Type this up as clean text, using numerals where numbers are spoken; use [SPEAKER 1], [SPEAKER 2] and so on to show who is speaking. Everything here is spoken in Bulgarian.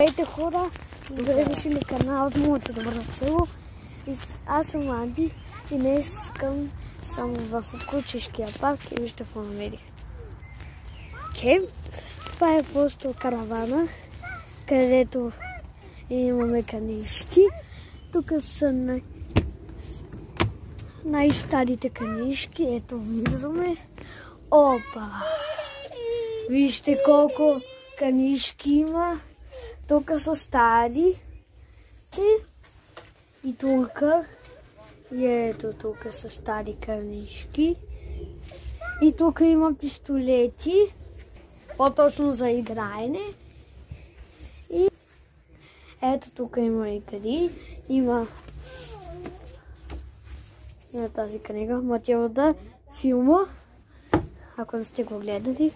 [SPEAKER 1] Здравейте хора, добре дошли на каналът Моето добро село. Аз съм Анди и днес съм в Кучешкия парк и вижте какво намерих. Това е просто каравана, където имаме канишки. Тук са най-старите канишки. Ето виждаме. Опа! Вижте колко канишки има. Тук са стари. И тук. И ето тук са стари канишки. И тук има пистолети. По-точно за играене. И ето тук има игри. Има тази книга. Матилда филма. Ако не сте го гледали.